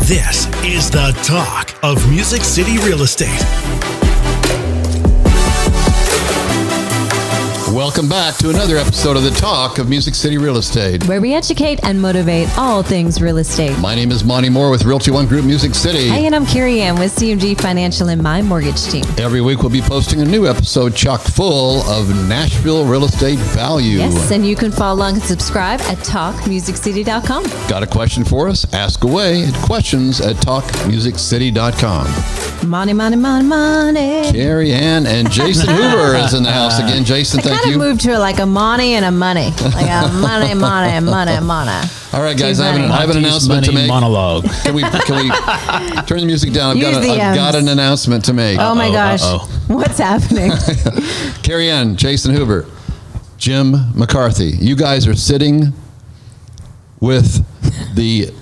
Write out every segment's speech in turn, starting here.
This is the talk of Music City Real Estate. Welcome back to another episode of the Talk of Music City Real Estate, where we educate and motivate all things real estate. My name is Monte Moore with Realty One Group Music City. Hey, and I'm Carey Ann with CMG Financial and my mortgage team. Every week we'll be posting a new episode chock full of Nashville real estate value. Yes, and you can follow along and subscribe at talkmusiccity.com. Got a question for us? Ask away at questions@talkmusiccity.com. Money, money, money, money. Carey Ann and Jason Hoover is in the house again. Jason, thank you. I kind of moved to like a money and a money. Like a money, money, money, money. All right, guys, I have an announcement to make. Monologue. Can we turn the music down? I've Use got an announcement to make. Oh my gosh. What's happening? Carey Ann, Jason Hoover, Jim McCarthy. You guys are sitting with the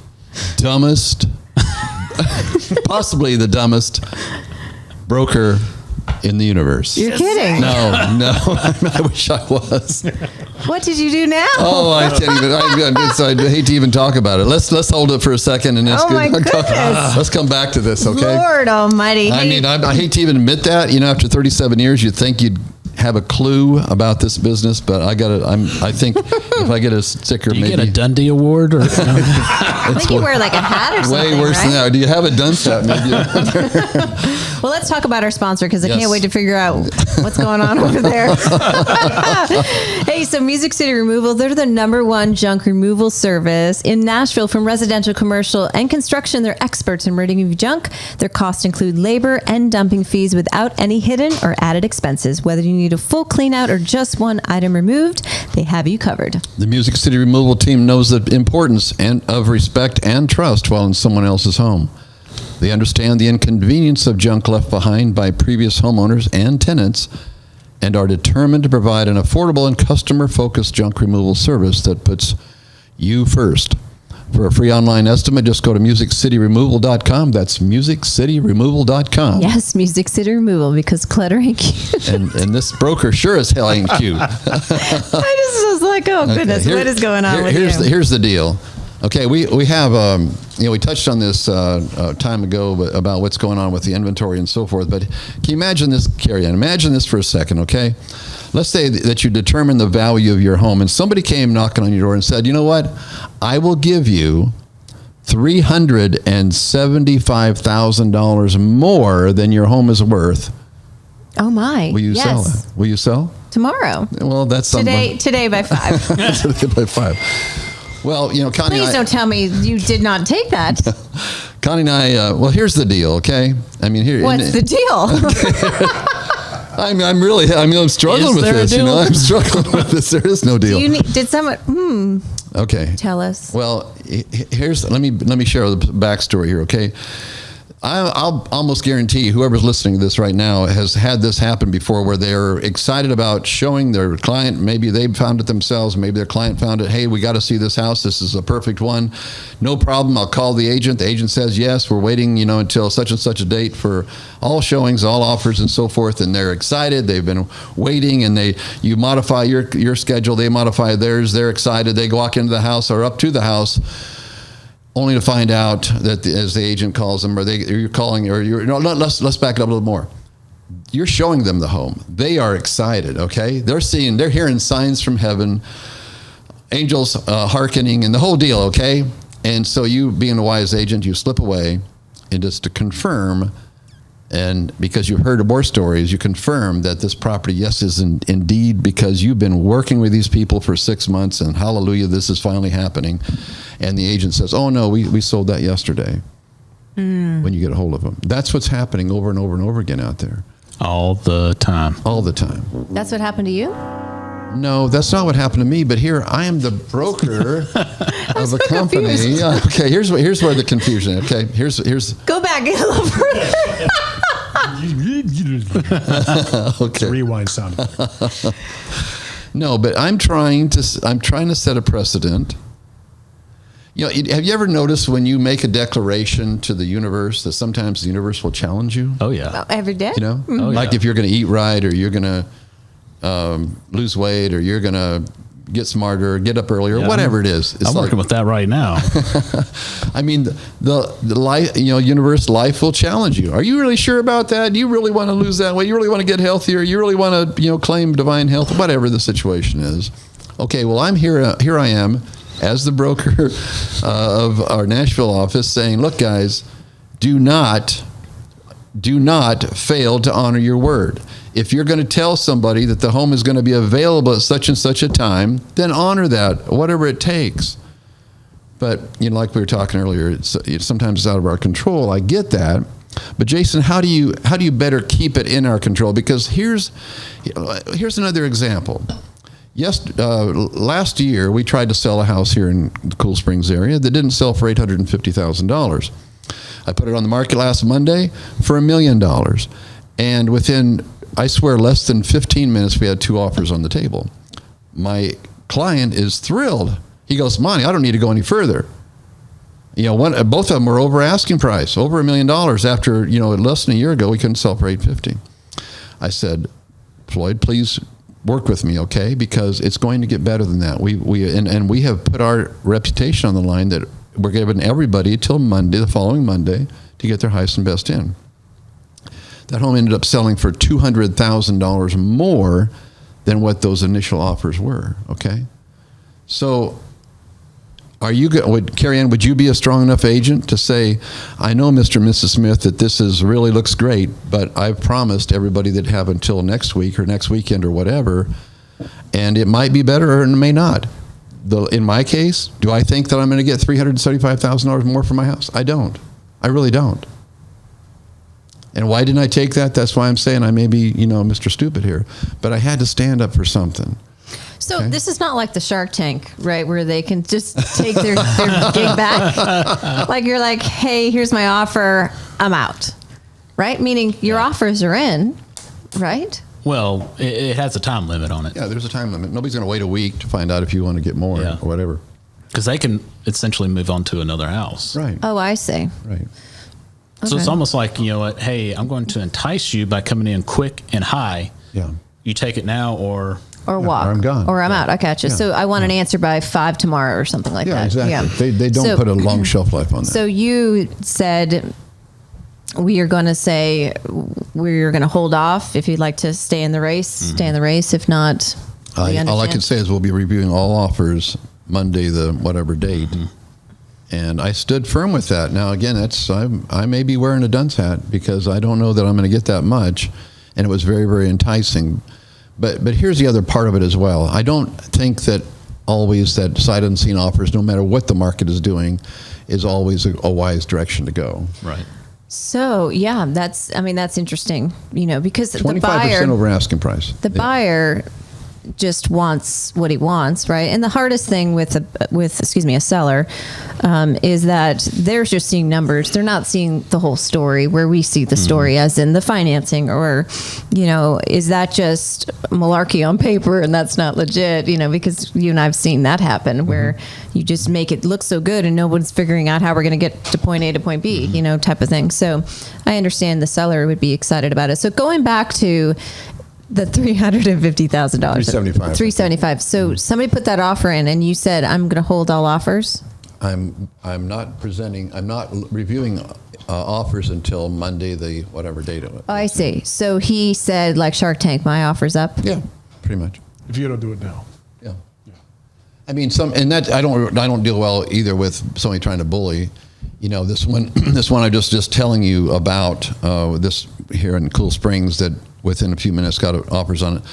dumbest, possibly the dumbest broker in the universe. You're kidding. No, I wish I was. What did you do now? Oh, I can't even. I hate to even talk about it. Let's hold it for a second and let's come back to this. Okay. Lord Almighty. I mean, I hate to even admit that. You know, after 37 years, you'd think you'd have a clue about this business, but I think if I get a sticker, do you maybe get a Dundee Award, or I think you wear like a hat or something. Way worse than that. Do you have a Dunstat? Maybe. Well, let's talk about our sponsor because I Yes. can't wait to figure out what's going on over there. Hey, so Music City Removal, they're the #1 junk removal service in Nashville. From residential, commercial, and construction, they're experts in removing junk. Their costs include labor and dumping fees without any hidden or added expenses. Whether you need a full clean out or just one item removed, they have you covered. The Music City Removal team knows the importance of respect and trust while in someone else's home. They understand the inconvenience of junk left behind by previous homeowners and tenants and are determined to provide an affordable and customer-focused junk removal service that puts you first. For a free online estimate, just go to musiccityremoval.com. That's musiccityremoval.com. Yes, Music City Removal, because clutter ain't cute. And this broker sure as hell ain't cute. I just was like, oh goodness, what is going on with you? Here's the deal. Okay, we have, we touched on this time ago about what's going on with the inventory and so forth, but can you imagine this, Carey Ann? Imagine this for a second, okay? Let's say that you determine the value of your home and somebody came knocking on your door and said, you know what? I will give you $375,000 more than your home is worth. Oh my. Will you sell it? Will you sell? Tomorrow. Well, that's something. Today by 5. Today by 5. Well, Connie. Please don't tell me you did not take that. Connie and I. Well, here's the deal. Okay, I mean, What's the deal? I'm struggling with this. I'm struggling with this. There is no deal. Did someone? Okay. Tell us. Well, let me share the backstory here. Okay. I'll almost guarantee whoever's listening to this right now has had this happen before, where they're excited about showing their client. Maybe they found it themselves. Maybe their client found it. Hey, we got to see this house. This is a perfect one. No problem. I'll call the agent. The agent says, yes, we're waiting, until such and such a date for all showings, all offers and so forth. And they're excited. They've been waiting, and you modify your schedule. They modify theirs. They're excited. They walk into the house or up to the house, only to find out that as the agent calls them, let's back it up a little more. You're showing them the home. They are excited, okay? They're hearing signs from heaven, angels hearkening, and the whole deal, okay? And so you, being a wise agent, you slip away, and just to confirm, and because you've heard more stories, you confirm that this property, yes, is indeed, because you've been working with these people for 6 months, and hallelujah, this is finally happening. And the agent says, oh no, we sold that yesterday. When you get a hold of them. That's what's happening over and over and over again out there. All the time. All the time. That's what happened to you? No, that's not what happened to me, but here I am the broker of a company. Yeah, okay, here's where the confusion is. Okay, here's Go back a little further. okay. Rewind sound. No, but I'm trying to set a precedent. Have you ever noticed when you make a declaration to the universe that sometimes the universe will challenge you? Oh yeah. Every day. Like if you're going to eat right, or you're going to lose weight, or you're going to get smarter, get up earlier, Yeah, whatever it is. It's I'm working with that right now. I mean, the life, universe, life will challenge you. Are you really sure about that? Do you really want to lose that weight? You really want to get healthier? You really want to, claim divine health? Whatever the situation is. Okay, well, I'm here. Here I am, as the broker of our Nashville office, saying, look, guys, do not fail to honor your word. If you're going to tell somebody that the home is going to be available at such and such a time, then honor that, whatever it takes. But, like we were talking earlier, sometimes it's out of our control. I get that. But Jason, how do you better keep it in our control? Because here's another example. Last year, we tried to sell a house here in the Cool Springs area that didn't sell for $850,000. I put it on the market last Monday for $1 million. And within, I swear, less than 15 minutes, we had 2 offers on the table. My client is thrilled. He goes, Monte, I don't need to go any further. Both of them were over asking price, over $1 million. After, less than a year ago, we couldn't sell for $850,000. I said, Floyd, please work with me, okay? Because it's going to get better than that. We have put our reputation on the line that we're giving everybody till Monday, the following Monday, to get their highest and best in. That home ended up selling for $200,000 more than what those initial offers were, okay? So Carey Ann, would you be a strong enough agent to say, I know, Mr. and Mrs. Smith, that this really looks great, but I've promised everybody that have until next week or next weekend or whatever, and it might be better or it may not. In my case, do I think that I'm going to get $375,000 more for my house? I don't. I really don't. And why didn't I take that? That's why I'm saying I may be, Mr. Stupid here. But I had to stand up for something. So This is not like the Shark Tank, right, where they can just take their gig back. Like you're like, hey, here's my offer, I'm out, right? Meaning your offers are in, right? Well, it has a time limit on it. Yeah, there's a time limit. Nobody's going to wait a week to find out if you want to get more or whatever. Because they can essentially move on to another house. Right. Oh, I see. Right. So it's almost like, hey, I'm going to entice you by coming in quick and high. Yeah. You take it now or walk. Or I'm gone. Or I'm out. I catch you. Yeah. So I want an answer by 5 tomorrow or something like that. Exactly. Yeah, They don't put a long shelf life on that. So you said we are going to say we're going to hold off. If you'd like to stay in the race, stay in the race. If not, all I can say is we'll be reviewing all offers Monday, the whatever date. And I stood firm with that. Now, again, I may be wearing a dunce hat because I don't know that I'm going to get that much. And it was very, very enticing. But here's the other part of it as well. I don't think that always that sight unseen offers, no matter what the market is doing, is always a wise direction to go. Right. So that's interesting, because 25% the buyer over asking price. The buyer just wants what he wants, right? And the hardest thing with a seller is that they're just seeing numbers. They're not seeing the whole story where we see the story, as in the financing, or, is that just malarkey on paper and that's not legit, because you and I've seen that happen where you just make it look so good and no one's figuring out how we're going to get to point A to point B, type of thing. So I understand the seller would be excited about it. So going back to the $350,000. $375,000. So somebody put that offer in, and you said, "I'm going to hold all offers." I'm not reviewing offers until Monday, the whatever date it was. Oh, I see. So he said, like Shark Tank, my offer's up. Yeah, pretty much. If you don't do it now. Yeah. I mean, I don't deal well either with somebody trying to bully. This one I'm just telling you about this here in Cool Springs that within a few minutes got offers on it.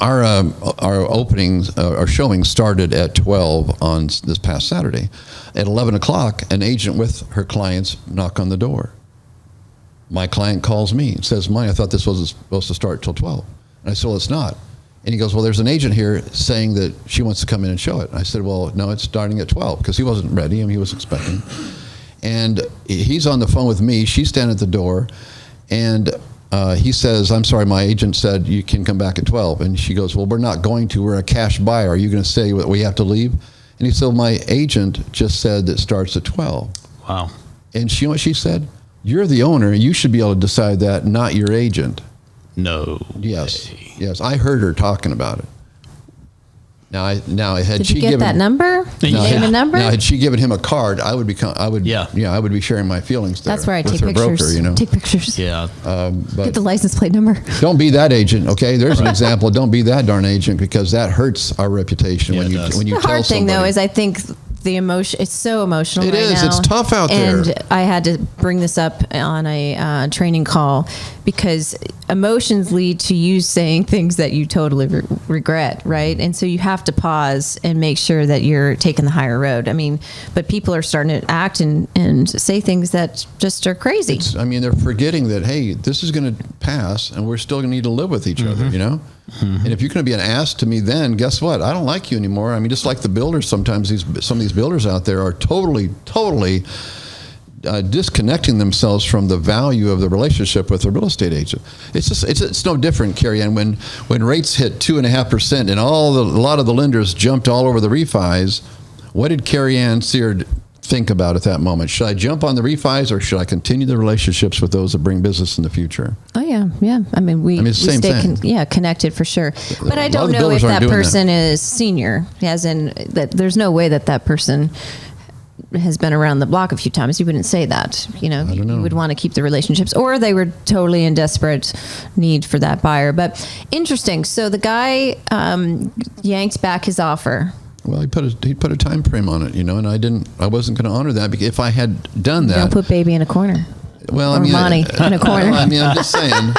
Our openings, our showing started at 12 on this past Saturday. At 11 o'clock, an agent with her clients knock on the door. My client calls me and says, "Monte, I thought this was supposed to start till 12. And I said, "Well, it's not." And he goes, "Well, there's an agent here saying that she wants to come in and show it." I said, "Well, no, it's starting at 12 because he wasn't ready. He was expecting. And he's on the phone with me. She's standing at the door. And he says, "I'm sorry, my agent said you can come back at 12. And she goes, "Well, we're not going to. We're a cash buyer. Are you going to say we have to leave?" And he said, "Well, my agent just said that starts at 12. Wow. And you know what she said? "You're the owner. You should be able to decide that, not your agent." No. Yes. way. Yes. I heard her talking about it. Now, had Did she you get given that number? Name a number? Now, had she given him a card, I would be sharing my feelings there. That's where I with take her pictures. broker, you know. Take pictures. Yeah. Get the license plate number. Don't be that agent, okay? There's an example. Don't be that darn agent, because that hurts our reputation when you The tell hard thing, somebody. though, is I think the emotion, it's so emotional It right is. now. It's tough out there. And I had to bring this up on a training call, because emotions lead to you saying things that you totally regret, right? And so you have to pause and make sure that you're taking the higher road. I mean, but people are starting to act and say things that just are crazy. They're forgetting that, hey, this is going to pass, and we're still going to need to live with each other, you know? And if you're going to be an ass to me, then guess what? I don't like you anymore. I mean, just like the builders, sometimes some of these builders out there are totally disconnecting themselves from the value of the relationship with the real estate agent. It's no different, Carey Ann, when rates hit 2.5% and a lot of the lenders jumped all over the refis. What did Carey Ann Seard think about at that moment? Should I jump on the refis, or should I continue the relationships with those that bring business in the future? Oh yeah. I mean, we same stay thing. Connected for sure. But I lot don't of the know if builders aren't that doing person is senior, as in that there's no way that person has been around the block a few times. You wouldn't say that. You know, you would want to keep the relationships, or they were totally in desperate need for that buyer. But interesting. So the guy yanked back his offer. Well, he put a time frame on it, you know, and I wasn't going to honor that, because if I had done that, Don't put baby in a corner. Well, or Monte in a corner. I'm just saying.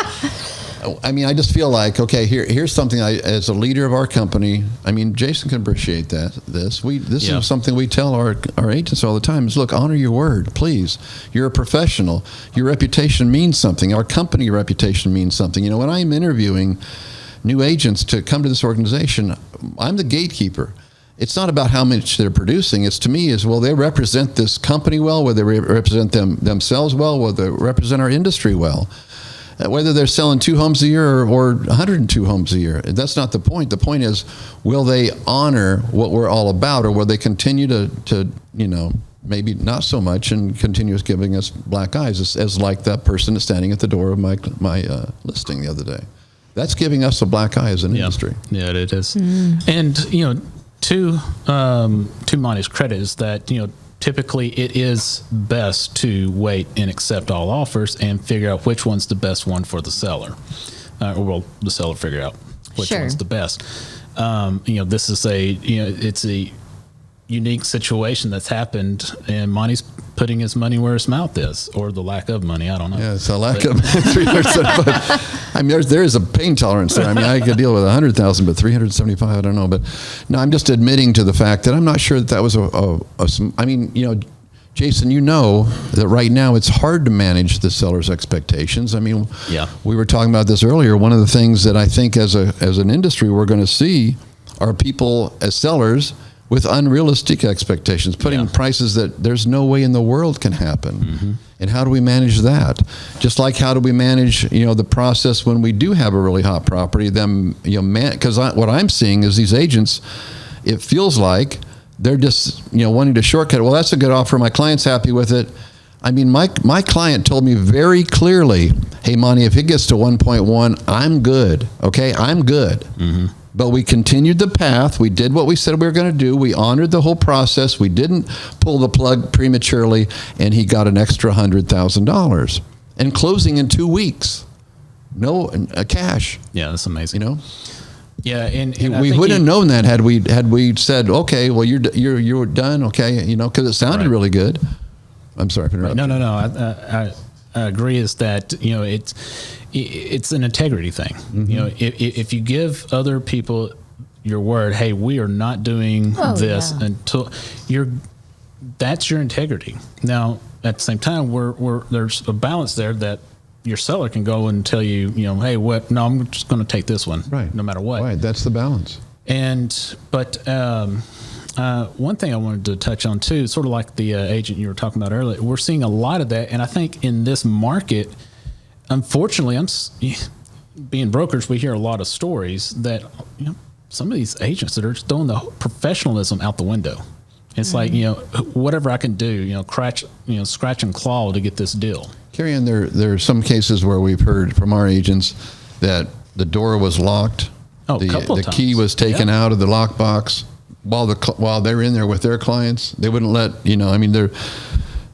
I just feel like, okay, here's something as a leader of our company. Jason can appreciate this is something we tell our agents all the time: is look, honor your word, please. You're a professional. Your reputation means something. Our company reputation means something. You know, when I'm interviewing new agents to come to this organization, I'm the gatekeeper. It's not about how much they're producing. It's, to me, is, will they represent this company well? Will they represent themselves well? Will they represent our industry well? Whether they're selling 2 homes a year or 102 homes a year, that's not the point. The point is, will they honor what we're all about, or will they continue to maybe not so much, and continue giving us black eyes, as like that person standing at the door of my listing the other day. That's giving us a black eye as an industry. Yeah, it is. And to Monte's credit is that typically it is best to wait and accept all offers and figure out which one's the best one for the seller, or the seller figure out which one's the best. This is it's a unique situation that's happened, and Monte's putting his money where his mouth is, or the lack of money. I don't know. Yeah, it's a lack of 300. There is a pain tolerance there. I could deal with 100,000, but 375, I don't know. But no, I'm just admitting to the fact that I'm not sure that was Jason, you know that right now it's hard to manage the seller's expectations. We were talking about this earlier. One of the things that I think as an industry we're going to see are people as sellers with unrealistic expectations, putting prices that there's no way in the world can happen. Mm-hmm. And how do we manage that? Just like how do we manage, the process when we do have a really hot property? Because what I'm seeing is these agents, it feels like they're just, wanting to shortcut. Well, that's a good offer. My client's happy with it. My client told me very clearly, hey, Monte, if it gets to 1.1, I'm good. Okay, I'm good. Mm-hmm. But we continued the path. We did what we said we were going to do. We honored the whole process. We didn't pull the plug prematurely, and he got an extra $100,000 and closing in 2 weeks. No cash. Yeah, that's amazing. Yeah, and we wouldn't have known that had we said, okay, well you're done, okay, because it sounded really good. I'm sorry for interrupting. No. I agree. Is that it's an integrity thing. Mm-hmm. If you give other people your word, hey, we are not doing this until that's your integrity. Now, at the same time, there's a balance there that your seller can go and tell you, hey, no, I'm just going to take this one, right, no matter what. Right, that's the balance. But one thing I wanted to touch on too, sort of like the agent you were talking about earlier, we're seeing a lot of that, and I think in this market, unfortunately, being brokers, we hear a lot of stories that some of these agents that are just throwing the professionalism out the window. It's like whatever I can do, scratch and claw to get this deal. Carey Ann, there are some cases where we've heard from our agents that the door was locked Oh, a couple of the key times. was taken out of the lockbox while they were in there with their clients. They wouldn't let, I mean, they're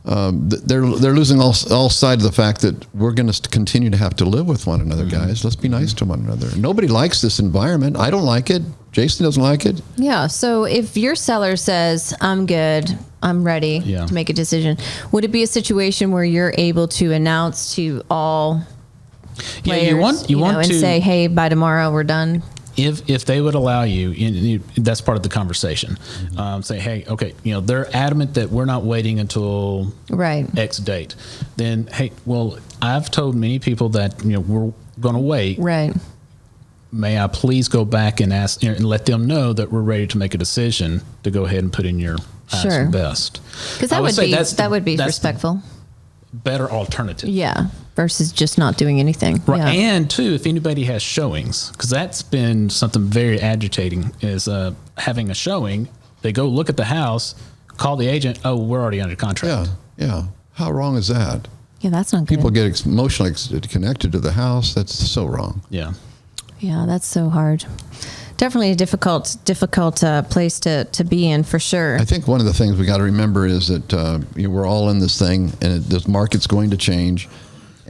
losing all sight of the fact that we're going to continue to have to live with one another, guys. Let's be nice to one another. Nobody likes this environment. I don't like it. Jason doesn't like it. Yeah. So if your seller says, I'm good, I'm ready to make a decision, would it be a situation where you're able to announce to all players, you want to say, hey, by tomorrow we're done? If they would allow you, that's part of the conversation. Say, hey, okay, they're adamant that we're not waiting until X date. Then, hey, well, I've told many people that we're going to wait. Right. May I please go back and ask and let them know that we're ready to make a decision to go ahead and put in your highest and best. Because that would be respectful. Better alternative. Yeah. Versus just not doing anything. Right. Yeah. And two, if anybody has showings, because that's been something very agitating, is having a showing, they go look at the house, call the agent, oh, we're already under contract. Yeah. How wrong is that? Yeah, that's not good. People get emotionally connected to the house. That's so wrong. Yeah. Yeah, that's so hard. Definitely a difficult place to be in, for sure. I think one of the things we got to remember is that we're all in this thing, and this market's going to change.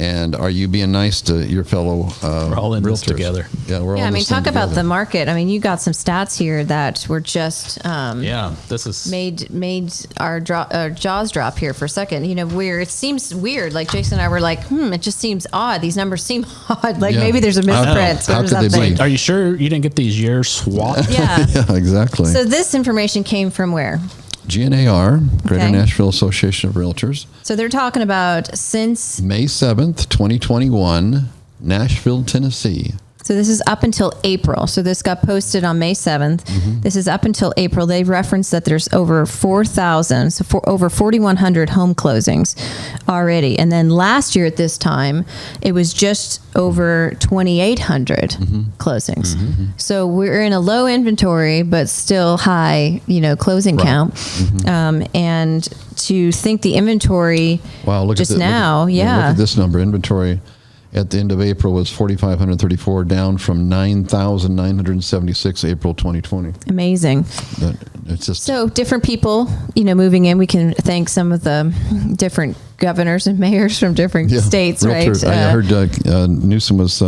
And are you being nice to your fellow we're all in realtors? this together. Yeah, we're all in this talk thing about together. the market. I mean, you got some stats here that were just this is made our jaws drop here for a second. Where it seems weird. Like Jason and I were like, it just seems odd. These numbers seem odd. Like maybe there's a misprint How or could they something. be? Are you sure you didn't get these years swapped? Yeah. Yeah, exactly. So this information came from where? GNAR, Greater Okay. Nashville Association of Realtors. So they're talking about since May 7th, 2021, Nashville, Tennessee. So this is up until April. So this got posted on May 7th. Mm-hmm. This is up until April. They referenced that there's over 4,000, over 4,100 home closings already. And then last year at this time, it was just over 2,800 closings. Mm-hmm. So we're in a low inventory, but still high, count. And to think the inventory Wow, just now, look at this number. Inventory at the end of April was 4,534, down from 9,976 April 2020. Amazing. But it's just So different people, moving in. We can thank some of the different governors and mayors from different states, Realtor. right? I heard Newsom was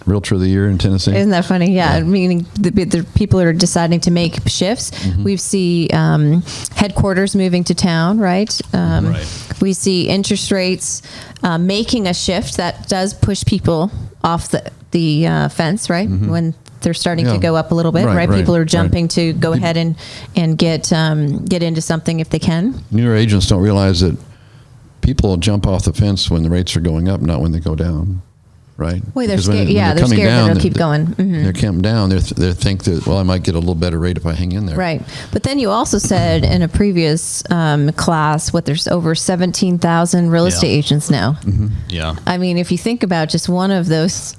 Realtor of the Year in Tennessee. Isn't that funny? Yeah. Meaning the people are deciding to make shifts. We see headquarters moving to town, right? We see interest rates making a shift that does push people off the fence, right? When they're starting to go up a little bit, right? People are jumping to go ahead and get into something if they can. Newer agents don't realize that people will jump off the fence when the rates are going up, not when they go down, right? Well, they're Because when scared. they're They're coming scared that down, they'll keep going. They're coming down. They think that, well, I might get a little better rate if I hang in there. Right. But then you also said in a previous class, there's over 17,000 real estate agents now. Yeah. I mean, if you think about just one of those,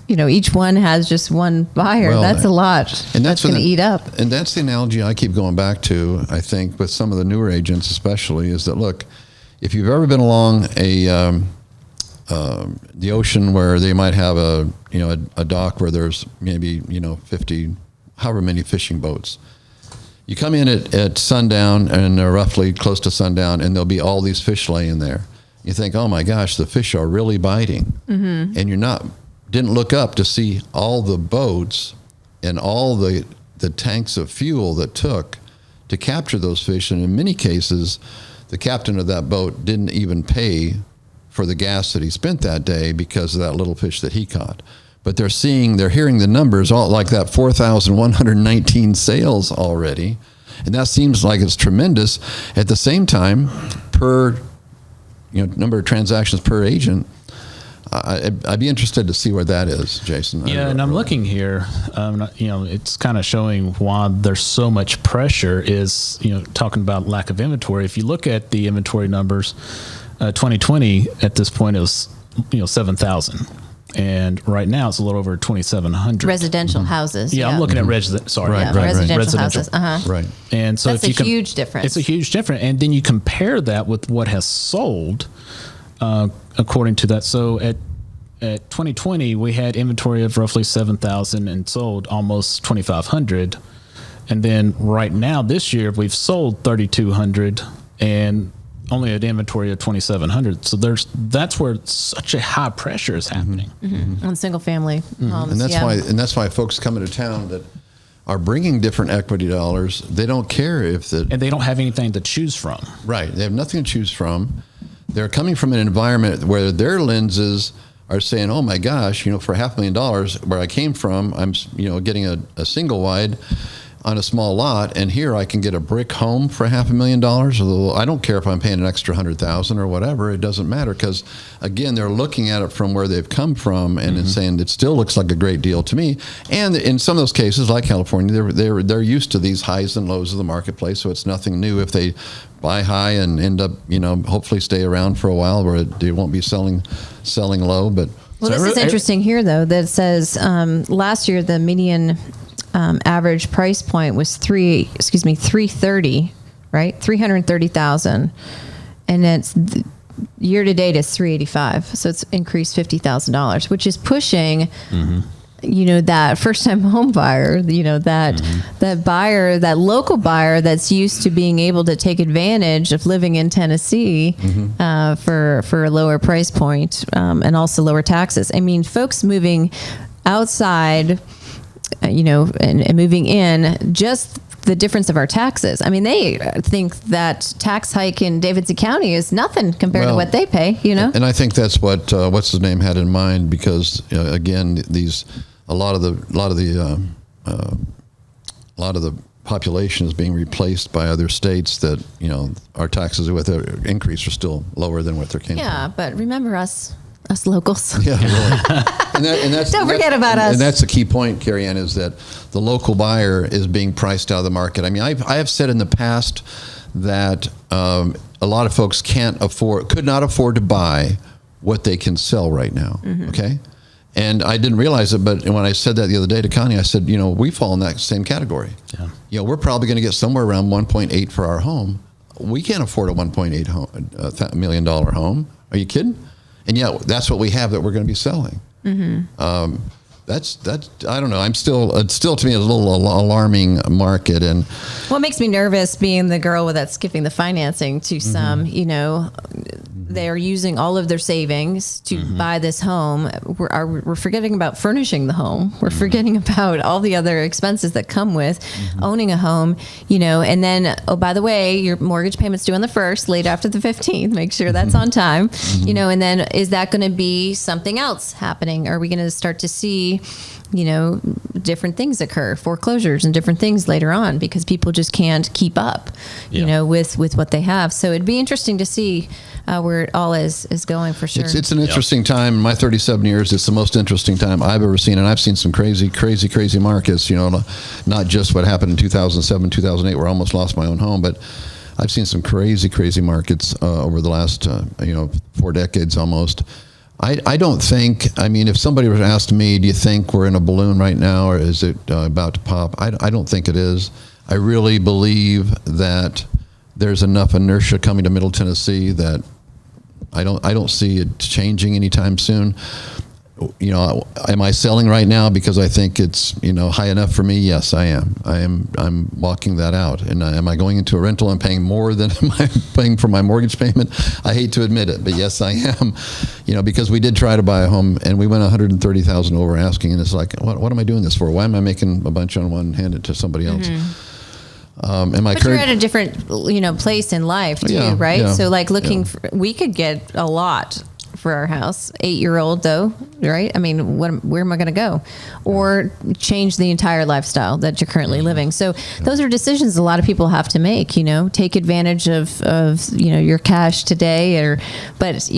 each one has just one buyer. Well, that's a lot. And that's going to eat up. And that's the analogy I keep going back to, I think, with some of the newer agents especially, is that, look, if you've ever been along the ocean where they might have a dock where there's maybe 50, however many fishing boats, you come in at sundown and they're roughly close to sundown, and there'll be all these fish laying there. You think, oh my gosh, the fish are really biting, and didn't look up to see all the boats and all the tanks of fuel that took to capture those fish, and in many cases, the captain of that boat didn't even pay for the gas that he spent that day because of that little fish that he caught. But they're hearing the numbers, all like that 4,119 sales already. And that seems like it's tremendous. At the same time, per number of transactions per agent, I'd be interested to see where that is, Jason. Yeah, and I'm looking here. It's kind of showing why there's so much pressure. Is talking about lack of inventory. If you look at the inventory numbers, 2020 at this point it was 7,000, and right now it's a little over 2,700 residential houses. Yeah, I'm looking at residential houses. Right. And so that's a huge difference. It's a huge difference, and then you compare that with what has sold. According to that, so at 2020, we had inventory of roughly 7,000 and sold almost 2,500. And then right now, this year, we've sold 3,200 and only an inventory of 2,700. So that's where such a high pressure is happening on single family homes. And that's why folks come into town that are bringing different equity dollars. They don't care if and they don't have anything to choose from. Right. They have nothing to choose from. They're coming from an environment where their lenses are saying, oh my gosh, for $500,000 where I came from, I'm, getting a single wide on a small lot, and here I can get a brick home for $500,000. I don't care if I'm paying an extra $100,000 or whatever. It doesn't matter, because again, they're looking at it from where they've come from, and it's saying it still looks like a great deal to me. And in some of those cases, like California, they're used to these highs and lows of the marketplace, so it's nothing new if they buy high and end up, hopefully stay around for a while where they won't be selling low. But well, this is interesting here though, that it says last year the median average price point was 330, right? 330,000, and it's year to date is 385. So it's increased $50,000, which is pushing, that first time home buyer, that buyer, that local buyer that's used to being able to take advantage of living in Tennessee for a lower price point and also lower taxes. I mean, folks moving outside, and moving in, just the difference of our taxes. I mean, they think that tax hike in Davidson County is nothing compared to what they pay, And I think that's what what's his name had in mind, because again, a lot of the population is being replaced by other states that our taxes with their increase are still lower than what they came from. Yeah, but remember us locals. Yeah, really. Don't forget about us. And that's the key point, Carey Ann, is that the local buyer is being priced out of the market. I mean, I have said in the past that a lot of folks could not afford to buy what they can sell right now. Okay. And I didn't realize it, but when I said that the other day to Connie, I said, we fall in that same category. Yeah. We're probably going to get somewhere around 1.8 for our home. We can't afford a $1.8 million home. Are you kidding? And yet that's what we have that we're going to be selling. That's I don't know. It's still to me a little alarming market. And what makes me nervous, being the girl that's giving the financing to some, they're using all of their savings to buy this home. We're forgetting about furnishing the home. We're forgetting about all the other expenses that come with owning a home, and then, oh, by the way, your mortgage payment's due on the 1st, late after the 15th. Make sure that's on time, and then is that going to be something else happening? Are we going to start to see, different things occur, foreclosures and different things later on, because people just can't keep up, with what they have. So it'd be interesting to see where it all is going, for sure. It's an interesting time. In my 37 years, it's the most interesting time I've ever seen. And I've seen some crazy markets, not just what happened in 2007, 2008, where I almost lost my own home, but I've seen some crazy markets over the last, 4 decades almost. I don't think, if somebody was asked me, do you think we're in a balloon right now, or is it about to pop? I don't think it is. I really believe that there's enough inertia coming to Middle Tennessee that I don't see it changing anytime soon. Am I selling right now because I think it's, high enough for me? Yes, I am. I'm walking that out. And am I going into a rental and paying more than I'm paying for my mortgage payment? I hate to admit it, but yes, I am. Because we did try to buy a home and we went $130,000 over asking, and it's like, what am I doing this for? Why am I making a bunch on one and hand it to somebody else? But you're at a different, place in life too, right? Yeah, so we could get a lot for our house, 8-year-old though, right? Where am I going to go? Or change the entire lifestyle that you're currently living. So those are decisions a lot of people have to make, take advantage of your cash today, but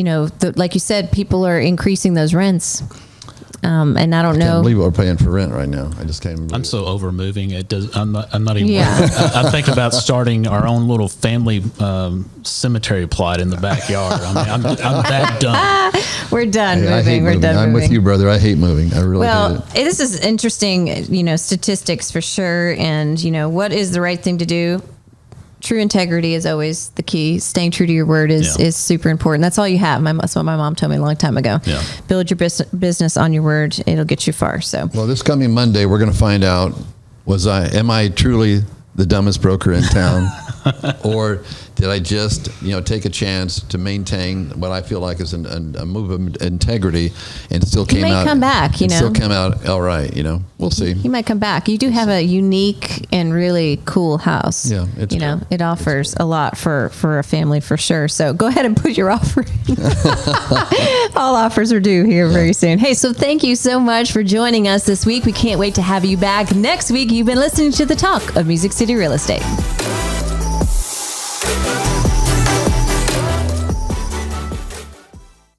like you said, people are increasing those rents. And I don't know. I can't believe what we're paying for rent right now. I just can't believe I'm so over moving. I'm not even. Yeah. I'm thinking about starting our own little family cemetery plot in the backyard. I'm that done. We're done moving. We're done. I'm with you, brother. I hate moving. I really hate it. This is interesting. Statistics for sure. And what is the right thing to do? true integrity is always the key. Staying true to your word is super important. That's all you have. That's what my mom told me a long time ago. Yeah. Build your business on your word. It'll get you far. So, well, this coming Monday, we're going to find out, am I truly the dumbest broker in town? Or did I just, take a chance to maintain what I feel like is a move of integrity, and still came out. Come back, Still came out all right, We'll see. He might come back. You do have a unique and really cool house. Yeah, it's cool. It offers a lot for a family for sure. So go ahead and put your offer in. All offers are due here very soon. Hey, so thank you so much for joining us this week. We can't wait to have you back next week. You've been listening to The Talk of Music City Real Estate.